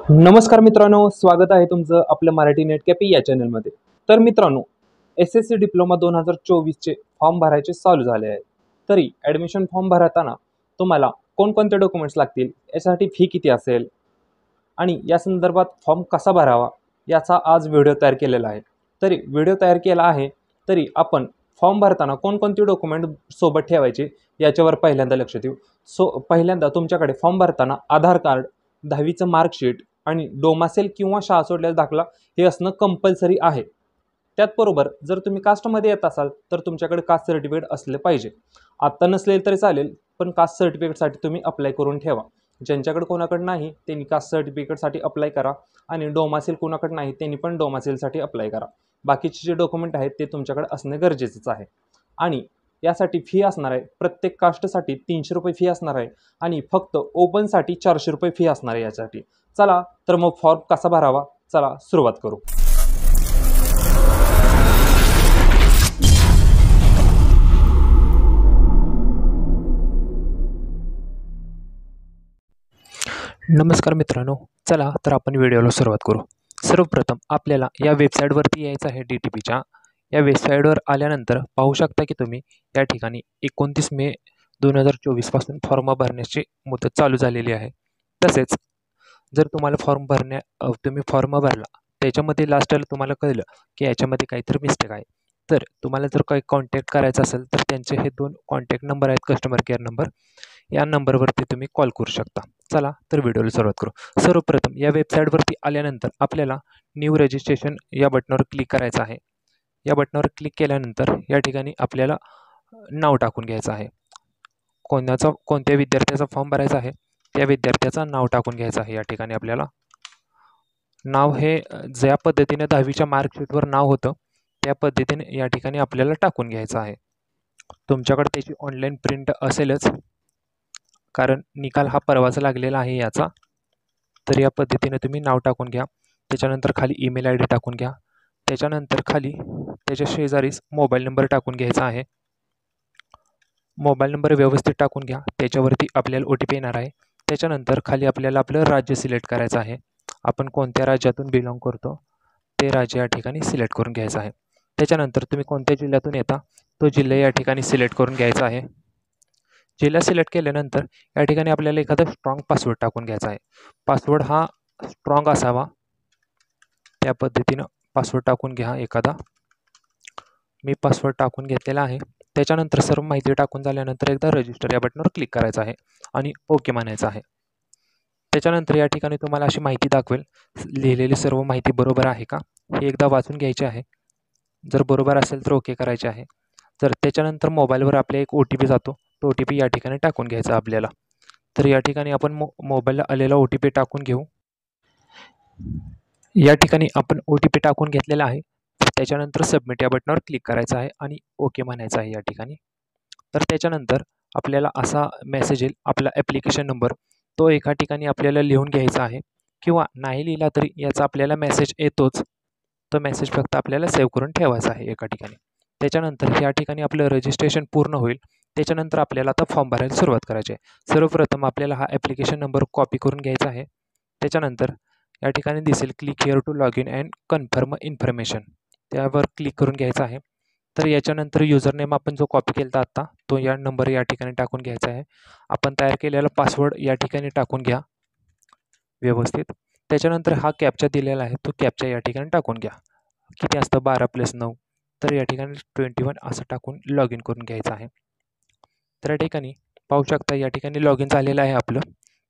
नमस्कार मित्रांनो, स्वागत आहे तुमचं आपल्या मराठी नेट कॅफे या चॅनलमध्ये. तर मित्रांनो, SSC डिप्लोमा 2024चे फॉर्म भरायचे चालू झाले आहे. तरी ॲडमिशन फॉर्म भरताना तुम्हाला कोणकोणते डॉक्युमेंट्स लागतील, यासाठी फी किती असेल आणि या संदर्भात फॉर्म कसा भरावा याचा आज व्हिडिओ तयार केलेला आहे. तरी व्हिडिओ तयार केला आहे, तरी आपण फॉर्म भरताना कोणकोणते डॉक्युमेंट सोबत ठेवायचे याच्यावर पहिल्यांदा लक्ष देऊ. पहिल्यांदा तुमच्याकडे फॉर्म भरताना आधार कार्ड, 10वीचं मार्कशीट आणि डोमासेल किंवा शाळा सोडलेला दाखला हे असणं कंपल्सरी आहे. त्याचबरोबर जर तुम्ही कास्टमध्ये येत असाल तर तुमच्याकडे कास्ट सर्टिफिकेट असले पाहिजे. आत्ता नसले तरी चालेल, पण कास्ट सर्टिफिकेटसाठी तुम्ही अप्लाय करून ठेवा. ज्यांच्याकडे कोणाकडे नाही त्यांनी कास्ट सर्टिफिकेटसाठी अप्लाय करा आणि डोमासेल कोणाकडे नाही त्यांनी पण डोमासेलसाठी अप्लाय करा. बाकीचे जे डॉक्युमेंट आहेत ते तुमच्याकडे असणे गरजेचंच आहे. आणि यासाठी फी असणार आहे, प्रत्येक कास्टसाठी 300 रुपये फी असणार आहे आणि फक्त ओपनसाठी 400 रुपये फी असणार आहे यासाठी. चला तर मग फॉर्म कसा भरावा, चला सुरुवात करू. नमस्कार मित्रांनो, चला तर आपण व्हिडिओला सुरुवात करू. सर्वप्रथम आपल्याला या वेबसाईटवरती यायचं आहे. DTPच्या या वेबसाईटवर आल्यानंतर पाहू शकता की तुम्ही या ठिकाणी 29 मे 2024 पासून फॉर्म भरण्याची मुदत चालू झालेली आहे. तसेच जर तुम्हाला तुम्ही फॉर्म भरला त्याच्यामध्ये लास्टला तुम्हाला कळलं की याच्यामध्ये काहीतरी मिस्टेक आहे, तर तुम्हाला जर काही कॉन्टॅक्ट करायचं असेल तर त्यांचे हे 2 कॉन्टॅक्ट नंबर आहेत, कस्टमर केअर नंबर. या नंबरवरती तुम्ही कॉल करू शकता. चला तर व्हिडिओला सुरुवात करू. सर्वप्रथम या वेबसाईटवरती आल्यानंतर आपल्याला न्यू रजिस्ट्रेशन या बटनावर क्लिक करायचं आहे. या बटनावर क्लिक केल्यानंतर या ठिकाणी आपल्याला नाव टाकून घ्यायचं आहे. कोणत्या विद्यार्थ्याचा फॉर्म भरायचा आहे त्या विद्यार्थ्याचं नाव टाकून घ्यायचं आहे. या ठिकाणी आपल्याला नाव हे ज्या पद्धतीने 10वीच्या मार्कशीटवर नाव होतं त्या पद्धतीने या ठिकाणी आपल्याला टाकून घ्यायचं आहे. तुमच्याकडे त्याची ऑनलाईन प्रिंट असेलच, कारण निकाल हा परवाच लागलेला आहे याचा. तर या पद्धतीने तुम्ही नाव टाकून घ्या. त्याच्यानंतर खाली ईमेल ID टाकून घ्या. त्याच्यानंतर खाली त्याच्या शेजारीच मोबाईल नंबर टाकून घ्यायचा आहे. मोबाईल नंबर व्यवस्थित टाकून घ्या. त्याच्यावरती आपल्याला OTP येणार आहे. त्याच्यानंतर खाली आपल्याला आपलं राज्य सिलेक्ट करायचं आहे. आपण कोणत्या राज्यातून बिलॉंग करतो ते राज्य या ठिकाणी सिलेक्ट करून घ्यायचं आहे. त्याच्यानंतर तुम्ही कोणत्या जिल्ह्यातून येता तो जिल्हा या ठिकाणी सिलेक्ट करून घ्यायचा आहे. जिल्हा सिलेक्ट केल्यानंतर या ठिकाणी आपल्याला एखादा स्ट्रॉंग पासवर्ड टाकून घ्यायचा आहे. पासवर्ड हा स्ट्रॉंग असावा, त्या पद्धतीनं पासवर्ड टाकून घ्या एखादा. मी पासवर्ड टाकून घेतलेला आहे. त्याच्यानंतर सर्व माहिती टाकून झाल्यानंतर एकदा रजिस्टर या बटनावर क्लिक करायचं आहे आणि ओके म्हणायचं आहे. त्याच्यानंतर या ठिकाणी तुम्हाला अशी माहिती दाखवेल, लिहिलेली सर्व माहिती बरोबर आहे का हे एकदा वाचून घ्यायची आहे. जर बरोबर असेल तर ओके करायचे आहे. तर त्याच्यानंतर मोबाईलवर आपल्या एक OTP जातो, तो OTP या ठिकाणी टाकून घ्यायचा आपल्याला. तर या ठिकाणी आपण मोबाईलला आलेला OTP टाकून घेऊ. या ठिकाणी आपण OTP टाकून घेतलेला आहे. त्याच्यानंतर सबमिट या बटनावर क्लिक करायचं आहे आणि ओके म्हणायचं आहे या ठिकाणी. तर त्याच्यानंतर आपल्याला असा मेसेज येईल, आपला ॲप्लिकेशन नंबर तो एका ठिकाणी आपल्याला लिहून घ्यायचा आहे, किंवा नाही लिहिला तरी याचा आपल्याला मेसेज येतोच. तो मेसेज फक्त आपल्याला सेव्ह करून ठेवायचा आहे एका ठिकाणी. त्याच्यानंतर या ठिकाणी आपलं रजिस्ट्रेशन पूर्ण होईल. त्याच्यानंतर आपल्याला आता फॉर्म भरायला सुरुवात करायची आहे. सर्वप्रथम आपल्याला हा ॲप्लिकेशन नंबर कॉपी करून घ्यायचा आहे. त्याच्यानंतर या ठिकाणी दिसेल click here to log in and confirm information, त्यावर क्लिक करून घ्यायचं आहे. तर याच्यानंतर युजरनेम आपण जो कॉपी केला होता आत्ता तो या नंबर या ठिकाणी टाकून घ्यायचा आहे. आपण तयार केलेला पासवर्ड या ठिकाणी टाकून घ्या व्यवस्थित. त्याच्यानंतर हा कॅप्चा दिलेला आहे तो कॅप्चा या ठिकाणी टाकून घ्या. किती असतं 12+9, तर या ठिकाणी 21 असं टाकून लॉग इन करून घ्यायचं आहे. तर या ठिकाणी पाहू शकता या ठिकाणी लॉग इन झालेलं आहे आपलं.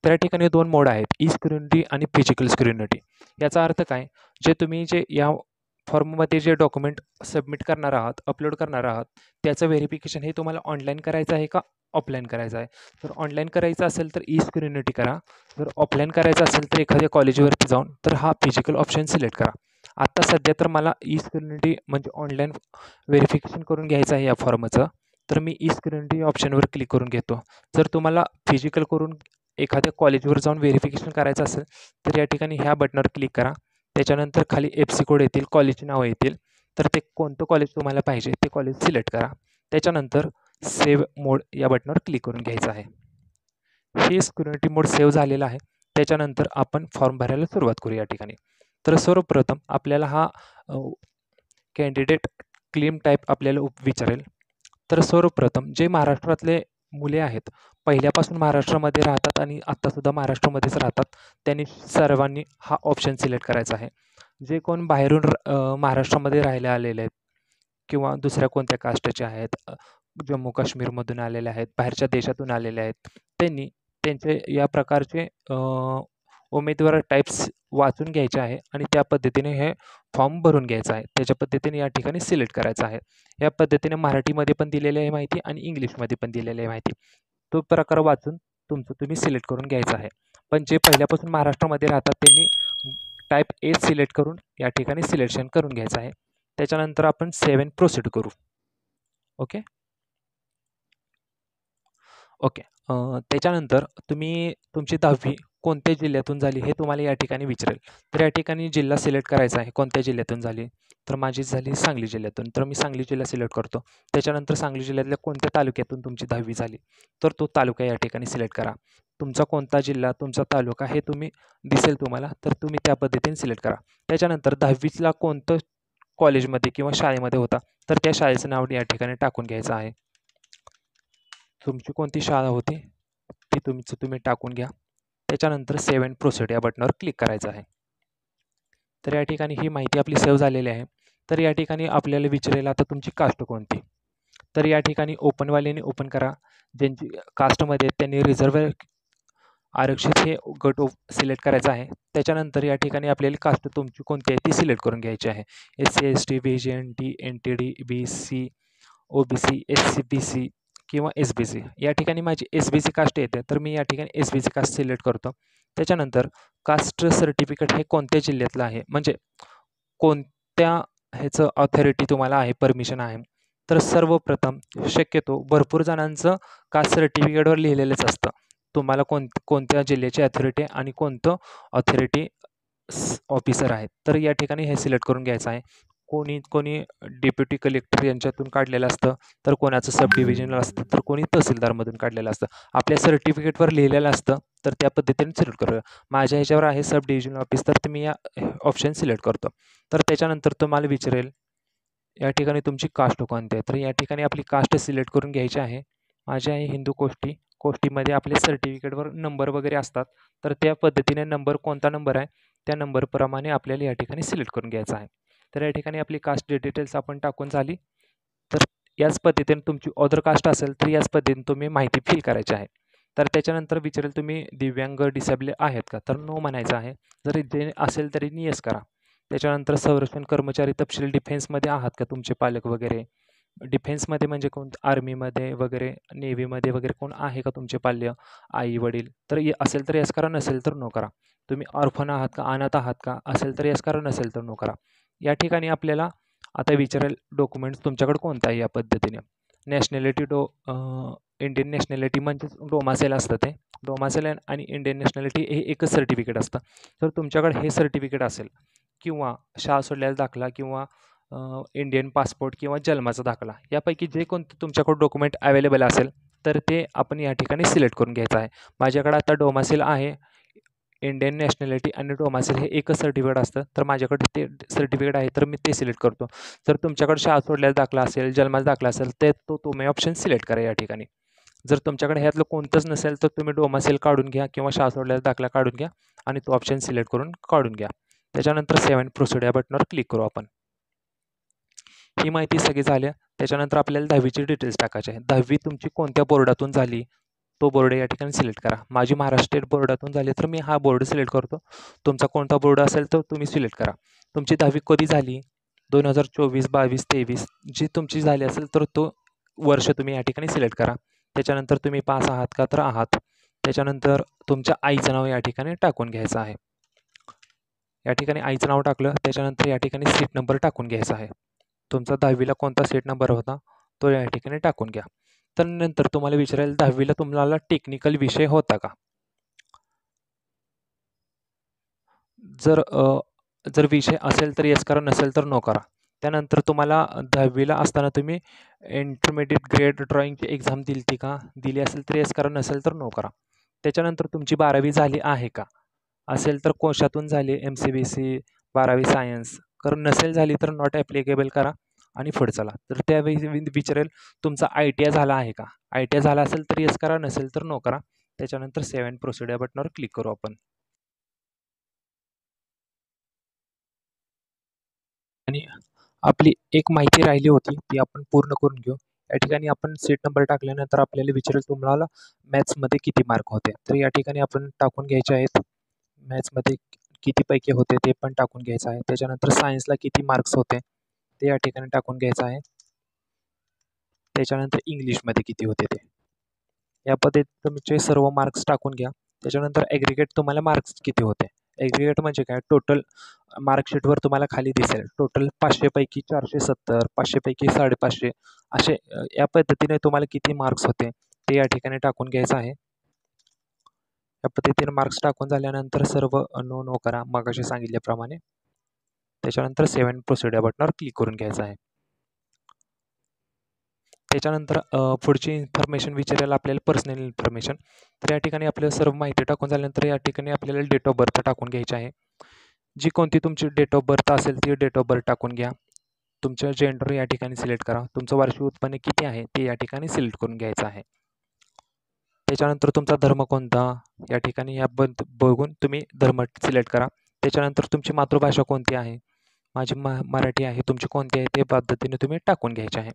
तर या ठिकाणी 2 मोड आहेत, ई-स्क्रुनिटी आणि फिजिकल स्क्रुनिटी. याचा अर्थ काय, तुम्ही या फॉर्ममध्ये जे डॉक्युमेंट सबमिट करणार आहात, अपलोड करणार आहात, त्याचं व्हेरिफिकेशन हे तुम्हाला ऑनलाईन करायचं आहे का ऑफलाईन करायचं आहे. जर ऑनलाईन करायचं असेल तर ई-स्क्रुनिटी करा. जर ऑफलाईन करायचं असेल तर एखाद्या कॉलेजवरती जाऊन तर हा फिजिकल ऑप्शन सिलेक्ट करा. आत्ता सध्या तर मला ई-स्क्रुनिटी म्हणजे ऑनलाईन व्हेरिफिकेशन करून घ्यायचं आहे या फॉर्मचं, तर मी ई-स्क्रुनिटी ऑप्शनवर क्लिक करून घेतो. जर तुम्हाला फिजिकल करून एखाद्या कॉलेजवर जाऊन व्हेरिफिकेशन करायचं असेल तर या ठिकाणी ह्या बटनावर क्लिक करा. त्याच्यानंतर खाली FC कोड येतील, कॉलेजची नावं येतील, तर ते कोणतं कॉलेज तुम्हाला पाहिजे ते कॉलेज सिलेक्ट करा. त्याच्यानंतर सेव्ह मोड या बटनावर क्लिक करून घ्यायचं आहे. हे स्क्रुनिटी मोड सेव्ह झालेला आहे. त्याच्यानंतर आपण फॉर्म भरायला सुरुवात करू या ठिकाणी. तर सर्वप्रथम आपल्याला हा कॅन्डिडेट क्लेम टाईप आपल्याला विचारेल. तर सर्वप्रथम जे महाराष्ट्रातले मुले आहेत, पहिल्यापासून महाराष्ट्रामध्ये राहतात आणि आत्तासुद्धा महाराष्ट्रामध्येच राहतात, त्यांनी सर्वांनी हा ऑप्शन सिलेक्ट करायचा आहे. जे कोण बाहेरून महाराष्ट्रामध्ये राहायला आलेले आहेत किंवा दुसऱ्या कोणत्या कास्टचे आहेत, जम्मू काश्मीरमधून आलेले आहेत, बाहेरच्या देशातून आलेले आहेत, त्यांनी त्यांचे या प्रकारचे उमेदवार टाइप्स वाचून घ्यायचे आहे आणि त्या पद्धतीने हे फॉर्म भरून घ्यायचा आहे. त्याच्या पद्धतीने या ठिकाणी सिलेक्ट करायचं आहे. या पद्धतीने मराठीमध्ये पण दिलेली आहे माहिती आणि इंग्लिशमध्ये पण दिलेली आहे माहिती. तो प्रकार वाचून तुम्ही सिलेक्ट करून घ्यायचा आहे. पण जे पहिल्यापासून महाराष्ट्रामध्ये राहतात त्यांनी टाईप ए सिलेक्ट करून या ठिकाणी सिलेक्शन करून घ्यायचं आहे. त्याच्यानंतर आपण 7 प्रोसीड करू. ओके. त्याच्यानंतर तुमची 10वी कोणत्या जिल्ह्यातून झाली हे तुम्हाला या ठिकाणी विचारेल. तर या ठिकाणी जिल्हा सिलेक्ट करायचा आहे. कोणत्या जिल्ह्यातून झाली? तर माझी झाली सांगली जिल्ह्यातून. तर मी सांगली जिल्हा सिलेक्ट करतो. त्याच्यानंतर सांगली जिल्ह्यातल्या कोणत्या तालुक्यातून तुमची 10वी झाली? तर तो तालुका या ठिकाणी सिलेक्ट करा. तुमचा कोणता जिल्हा, तुमचा तालुका हे दिसेल तुम्हाला, तर तुम्ही त्या पद्धतीने सिलेक्ट करा. त्याच्यानंतर 10वीला कोणतं कॉलेजमध्ये किंवा शाळेमध्ये होता, तर त्या शाळेचं नाव या ठिकाणी टाकून घ्यायचं आहे. तुमची कोणती शाळा होती ती तुम्ही टाकून घ्या. त्याच्यानंतर 7 प्रोसीड या बटनावर क्लिक करायचं आहे. तर या ठिकाणी ही माहिती आपली सेव्ह झालेली आहे. तर या ठिकाणी आपल्याला विचारेल आता तुमची कास्ट कोणती. तर या ठिकाणी ओपनवाल्याने ओपन करा. ज्यांची कास्टमध्ये त्यांनी रिझर्व्ह आरक्षित हे गट सिलेक्ट करायचं आहे. त्याच्यानंतर या ठिकाणी आपल्याला कास्ट तुमची कोणती आहे ती सिलेक्ट करून घ्यायची आहे. SC ST VGNT NTD BC OBC SC किंवा SBC. या ठिकाणी माझी SBC कास्ट येते, तर मी या ठिकाणी SBC कास्ट सिलेक्ट करतो. त्याच्यानंतर कास्ट सर्टिफिकेट हे कोणत्या जिल्ह्यातलं आहे, म्हणजे कोणत्या ह्याचं ऑथॉरिटी तुम्हाला आहे, परमिशन आहे. तर सर्वप्रथम शक्यतो भरपूर जणांचं कास्ट सर्टिफिकेटवर लिहिलेलंच असतं तुम्हाला कोणत्या जिल्ह्याची ऑथॉरिटी आणि कोणतं ऑथॉरिटी ऑफिसर आहेत. तर या ठिकाणी हे सिलेक्ट करून घ्यायचं आहे. कोणी डेप्युटी कलेक्टर यांच्यातून काढलेलं असतं, तर कोणाचं सब डिव्हिजनल असतं, तर कोणी तहसीलदारमधून काढलेलं असतं. आपल्या सर्टिफिकेटवर लिहिलेलं असतं, तर त्या पद्धतीने सिलेक्ट करूया. माझ्या ह्याच्यावर आहे सब डिव्हिजनल ऑफिस, तर मी या ऑप्शन सिलेक्ट करतो. तर त्याच्यानंतर तुम्हाला विचारेल या ठिकाणी तुमची कास्ट कोणती आहे. तर या ठिकाणी आपली कास्ट सिलेक्ट करून घ्यायची आहे. माझी आहे हिंदू कोष्टीमध्ये आपले सर्टिफिकेटवर नंबर वगैरे असतात, तर त्या पद्धतीने कोणता नंबर आहे त्या नंबरप्रमाणे आपल्याला या ठिकाणी सिलेक्ट करून घ्यायचा आहे. तर या ठिकाणी आपली कास्ट डिटेल्स आपण टाकून झाली. तर याच पद्धतीने तुमची अदर कास्ट असेल तर याच पद्धतीने तुम्ही माहिती फिल करायची आहे. तर त्याच्यानंतर विचारेल तुम्ही दिव्यांग डिसेबल आहेत का, तर नो म्हणायचं आहे. जरी जे असेल तरी येस करा. त्याच्यानंतर संरक्षण कर्मचारी तपशील डिफेन्समध्ये आहात का तुमचे पालक वगैरे, डिफेन्समध्ये म्हणजे कोण आर्मीमध्ये वगैरे नेव्हीमध्ये वगैरे कोण आहे का तुमचे पाल्य आई वडील, तर असेल तर यस करा, नसेल तर नो करा. तुम्ही ऑर्फन आहात का, अनाथ आहात का, असेल तर यस करा, नसेल तर नो करा. या ठिकाणी आपल्याला आता विचारेल डॉक्युमेंट्स तुमच्याकडे कोणता आहे. या पद्धतीने नॅशनॅलिटी इंडियन नॅशनॅलिटी म्हणजेच डोमासेल असतं, ते डोमासेल आणि इंडियन नॅशनॅलिटी हे एकच सर्टिफिकेट असतं. तर तुमच्याकडे हे सर्टिफिकेट असेल किंवा शाळा सोडलेला दाखला किंवा इंडियन पासपोर्ट किंवा जन्माचा दाखला, यापैकी जे कोणतं तुमच्याकडे डॉक्युमेंट अवेलेबल असेल तर ते आपण या ठिकाणी सिलेक्ट करून घ्यायचं आहे. माझ्याकडे आता डोमासेल आहे, इंडियन नॅशनॅलिटी आणि डोमासेल हे एकच सर्टिफिकेट असतं, तर माझ्याकडे ते सर्टिफिकेट आहे तर मी ते सिलेक्ट करतो. जर तुमच्याकडे शाळा सोडलेला दाखला असेल, जन्माचा दाखला असेल तर तुम्ही ऑप्शन सिलेक्ट करा या ठिकाणी. जर तुमच्याकडे ह्यातलं कोणतंच नसेल तर तुम्ही डोमासेल काढून घ्या किंवा शाळा सोडलेला दाखला काढून घ्या आणि तो ऑप्शन सिलेक्ट करून काढून घ्या. त्याच्यानंतर 7 प्रोसीड या बटनावर क्लिक करू आपण. ही माहिती सगळी झाली. त्याच्यानंतर आपल्याला 10वीची डिटेल्स टाकायचे आहे. 10वी तुमची कोणत्या बोर्डातून झाली तो बोर्ड या ठिकाणी सिलेक्ट करा. माझी महाराष्ट्र स्टेट बोर्डातून झाली तर मी हा बोर्ड सिलेक्ट करतो. तुमचा कोणता बोर्ड असेल तर तुम्ही सिलेक्ट करा. तुमची 10वी कधी झाली, 2024, 22, 23 जी तुमची झाली असेल तर तो वर्ष तुम्ही या ठिकाणी सिलेक्ट करा. त्याच्यानंतर तुम्ही पास आहात का, तर आहात. त्याच्यानंतर तुमच्या आईचं नाव या ठिकाणी टाकून घ्यायचं आहे. या ठिकाणी आईचं नाव टाकलं त्याच्यानंतर या ठिकाणी सीट नंबर टाकून घ्यायचा आहे. तुमचा 10वीला कोणता सीट नंबर होता तो या ठिकाणी टाकून घ्या. तर नंतर तुम्हाला विचारेल 10वीला तुम्हाला टेक्निकल विषय होता का. जर विषय असेल तर येस करा, नसेल तर नो करा. त्यानंतर तुम्हाला 10वीला असताना तुम्ही इंटरमिडिएट ग्रेड ड्रॉइंगची एक्झाम दिली का, दिली असेल तर येस करा, नसेल तर नो करा. त्याच्यानंतर तुमची 12वी झाली आहे का, असेल तर कोशातून झाली MCBC 12वी सायन्स, नसेल झाली तर नॉट ॲप्लिकेबल करा आणि पुढे चला. तर त्यावेळी विचारेल तुमचा ITI झाला आहे का? ITI झाला असेल तर येस करा, नसेल तर नो करा. त्याच्यानंतर सेव्ह अँड प्रोसीड या बटनावर क्लिक करू आपण. आणि आपली एक माहिती राहिली होती ती आपण पूर्ण करून घेऊ. या ठिकाणी आपण सीट नंबर टाकल्यानंतर आपल्याला विचारेल तुम्हाला मॅथ्समध्ये किती मार्क होते. तर या ठिकाणी आपण टाकून घ्यायचे आहेत. मॅथ्समध्ये किती पैकी होते ते पण टाकून घ्यायचं आहे. त्याच्यानंतर सायन्सला किती मार्क्स होते ते या ठिकाणी टाकून घ्यायचं आहे. त्याच्यानंतर इंग्लिशमध्ये किती होते ते. या पद्धतीने तुमचे सर्व मार्क्स टाकून घ्या. त्याच्यानंतर ॲग्रिगेट तुम्हाला मार्क्स किती होते. ॲग्रिगेट म्हणजे काय, टोटल मार्कशीटवर तुम्हाला खाली दिसेल टोटल 500 पैकी 470, 500 पैकी 550 असे या पद्धतीने तुम्हाला किती मार्क्स होते ते या ठिकाणी टाकून घ्यायचं आहे. या पद्धतीने मार्क्स टाकून झाल्यानंतर सर्व नो करा मगाशी सांगितल्याप्रमाणे. त्याच्यानंतर सेव्ह अँड प्रोसीड या बटनावर क्लिक करून घ्यायचं आहे. त्याच्यानंतर पुढची इन्फॉर्मेशन विचारायला आपल्याला पर्सनल इन्फॉर्मेशन. तर या ठिकाणी आपल्याला सर्व माहिती टाकून झाल्यानंतर या ठिकाणी आपल्याला डेट ऑफ बर्थ टाकून घ्यायची आहे. जी कोणती तुमची डेट ऑफ बर्थ असेल ती डेट ऑफ बर्थ टाकून घ्या. तुमचं जेंडर या ठिकाणी सिलेक्ट करा. तुमचं वार्षिक उत्पन्न किती आहे ते या ठिकाणी सिलेक्ट करून घ्यायचं आहे. त्याच्यानंतर तुमचा धर्म कोणता या ठिकाणी या बघून तुम्ही धर्म सिलेक्ट करा. त्याच्यानंतर तुमची मातृभाषा कोणती आहे. माझी मराठी आहे. तुमची कोणती आहे ते पद्धतीने तुम्ही टाकून घ्यायचे आहे.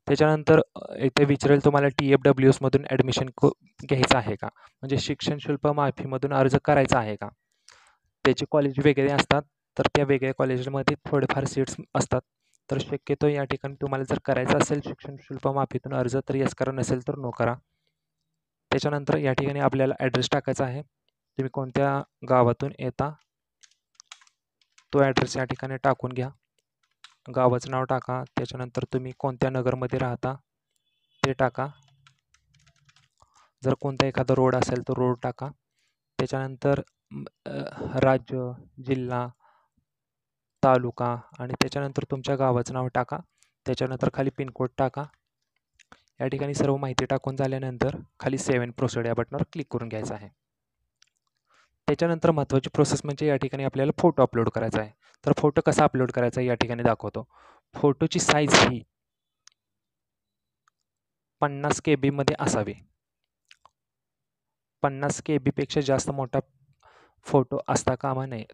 त्याच्यानंतर इथे विचारेल तुम्हाला TFWSमधून ॲडमिशन घ्यायचं आहे का, म्हणजे शिक्षण शुल्क माफीमधून अर्ज करायचा आहे का. त्याचे कॉलेज वेगळे असतात, तर त्या वेगळ्या कॉलेजमध्ये थोडेफार सीट्स असतात. तर शक्यतो या ठिकाणी तुम्हाला जर करायचं असेल शिक्षण शुल्क माफीतून अर्ज तर येस करा, नसेल तर नो करा. त्याच्यानंतर या ठिकाणी आपल्याला ॲड्रेस टाकायचा आहे. तुम्ही कोणत्या गावातून येता तो ॲड्रेस या ठिकाणी टाकून घ्या. गावाचं नाव टाका. त्याच्यानंतर तुम्ही कोणत्या नगरमध्ये राहता ते टाका. जर कोणता एखादा रोड असेल तर रोड टाका. त्याच्यानंतर राज्य, जिल्हा, तालुका आणि त्याच्यानंतर तुमच्या गावाचं नाव टाका. त्याच्यानंतर खाली पिनकोड टाका. या ठिकाणी सर्व माहिती टाकून झाल्यानंतर खाली सेव्ह अँड प्रोसीड या बटनावर क्लिक करून घ्यायचं आहे. त्याच्यानंतर महत्त्वाची प्रोसेस म्हणजे या ठिकाणी आपल्याला फोटो अपलोड करायचा आहे. तर फोटो कसा अपलोड करायचा या ठिकाणी दाखवतो. फोटोची साईज ही 50 KB मध्ये असावी. 50 KB पेक्षा जास्त मोठा फोटो असता कामा नये.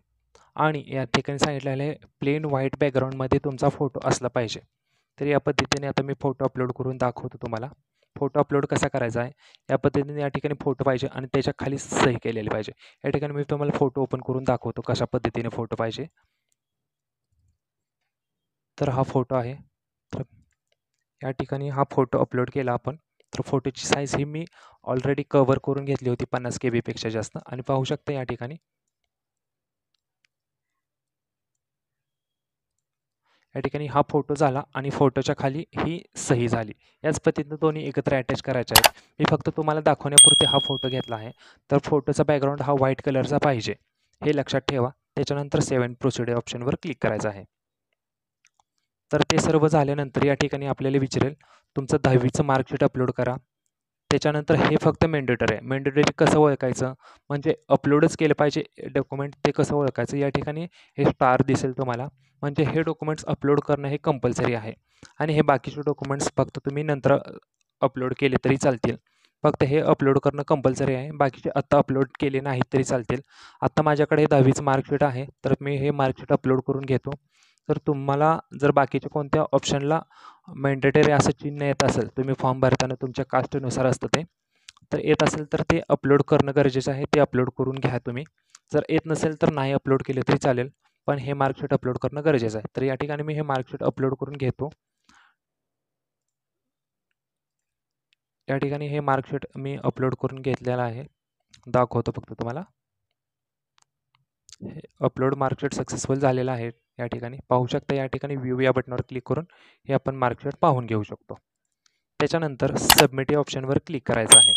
आणि या ठिकाणी सांगितलेलं आहे प्लेन व्हाईट बॅकग्राऊंडमध्ये तुमचा फोटो असला पाहिजे. तर या पद्धतीने आता मी फोटो अपलोड करून दाखवतो तुम्हाला. फोटो अपलोड कसा करायचा आहे या पद्धतीने या ठिकाणी फोटो पाहिजे आणि त्याच्या खाली सही केलेली पाहिजे. या ठिकाणी मी तुम्हाला फोटो ओपन करून दाखवतो कशा पद्धतीने फोटो पाहिजे. तर हा फोटो आहे. तर या ठिकाणी हा फोटो अपलोड केला आपण. तर फोटोची साईज ही मी ऑलरेडी कव्हर करून घेतली होती 50 KB पेक्षा जास्त आणि पाहू शकता या ठिकाणी. या ठिकाणी हा फोटो झाला आणि फोटोच्या खाली ही सही झाली. याच पद्धतीने दोन्ही एकत्र अटॅच करायचे आहेत. मी फक्त तुम्हाला दाखवण्यापुरते हा फोटो घेतला आहे. तर फोटोचा बॅकग्राऊंड हा व्हाईट कलरचा पाहिजे हे लक्षात ठेवा. त्याच्यानंतर सेव्ह अँड प्रोसीड ऑप्शनवर क्लिक करायचं आहे. तर ते सर्व झाल्यानंतर या ठिकाणी आपल्याला विचारेल तुमचं 10वीचं मार्कशीट अपलोड करा. त्याच्यानंतर हे फक्त मॅन्डेटरी आहे. मॅन्डेटरी कसं ओळखायचं म्हणजे अपलोडच केलं पाहिजे डॉक्युमेंट ते कसं ओळखायचं या ठिकाणी हे स्टार दिसेल तुम्हाला. म्हणजे हे डॉक्युमेंट्स अपलोड करणं हे कंपल्सरी आहे आणि हे बाकीचे डॉक्युमेंट्स फक्त तुम्ही नंतर अपलोड केले तरी चालतील. फक्त हे अपलोड करणं कंपल्सरी आहे. बाकीचे आत्ता अपलोड केले नाहीत तरी चालतील. आत्ता माझ्याकडे हे 10वीचं मार्कशीट आहे तर मी हे मार्कशीट अपलोड करून घेतो. तर तुम्हाला जर बाकीच्या कोणत्या ऑप्शनला मॅन्डेटरी असं चिन्ह येत असेल तुम्ही फॉर्म भरताना तुमच्या कास्टनुसार असतं ते तर येत असेल तर ते अपलोड करणं गरजेचं आहे. ते अपलोड करून घ्या तुम्ही. जर येत नसेल तर नाही अपलोड केले तरी चालेल पण हे मार्कशीट अपलोड करणं गरजेचं आहे. तर या ठिकाणी मी हे मार्कशीट अपलोड करून घेतो. या ठिकाणी हे मार्कशीट मी अपलोड करून घेतलेलं आहे. दाखवतो फक्त तुम्हाला. हे अपलोड मार्कशीट सक्सेसफुल झालेलं आहे. या ठिकाणी पाहू शकता. या ठिकाणी व्ह्यू या बटनावर क्लिक करून हे आपण मार्कशीट पाहून घेऊ शकतो. त्याच्यानंतर सबमिट या ऑप्शनवर क्लिक करायचं आहे.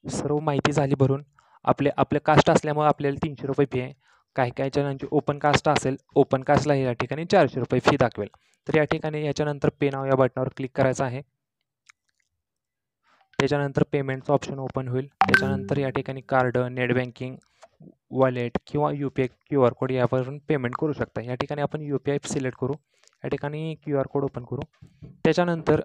सर्व माहिती झाली भरून. आपले कास्ट असल्यामुळे आपल्याला 300 रुपये फी आहे. काही जणांची ओपन कास्ट असेल ओपन कास्टला या ठिकाणी 400 रुपये फी दाखवेल. तर या ठिकाणी याच्यानंतर पे नाव या बटनावर क्लिक करायचं आहे. त्याच्यानंतर पेमेंटचं ऑप्शन ओपन होईल. त्याच्यानंतर या ठिकाणी कार्ड, नेट बँकिंग, वॉलेट किंवा UPI QR कोड यावरून पेमेंट करू शकता. या ठिकाणी आपण UPI सिलेक्ट करू. या ठिकाणी QR कोड ओपन करू. त्याच्यानंतर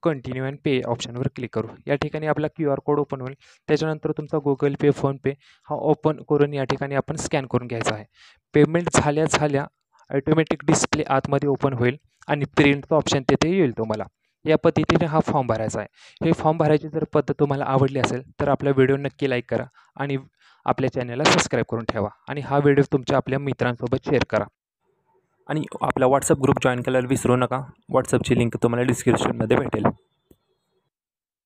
कंटिन्यू अँड पे ऑप्शनवर क्लिक करू. या ठिकाणी आपला QR कोड ओपन होईल. त्याच्यानंतर तुमचा Google Pay, PhonePe हा ओपन करून या ठिकाणी आपण स्कॅन करून घ्यायचा आहे. पेमेंट झाल्या ऑटोमॅटिक डिस्प्ले आतमध्ये ओपन होईल आणि प्रिंटचं ऑप्शन तिथे येईल तुम्हाला. या पद्धतीने हा फॉर्म भरायचा आहे. हे फॉर्म भरायची जर पद्धत तुम्हाला आवडली असेल तर आपला व्हिडिओ नक्की लाईक करा आणि आपल्या चॅनलला सबस्क्राईब करून ठेवा आणि हा व्हिडिओ तुमच्या आपल्या मित्रांसोबत शेअर करा आणि आपला WhatsApp ग्रुप जॉईन करायला विसरू नका. WhatsAppची लिंक तुम्हाला डिस्क्रिप्शनमध्ये भेटेल.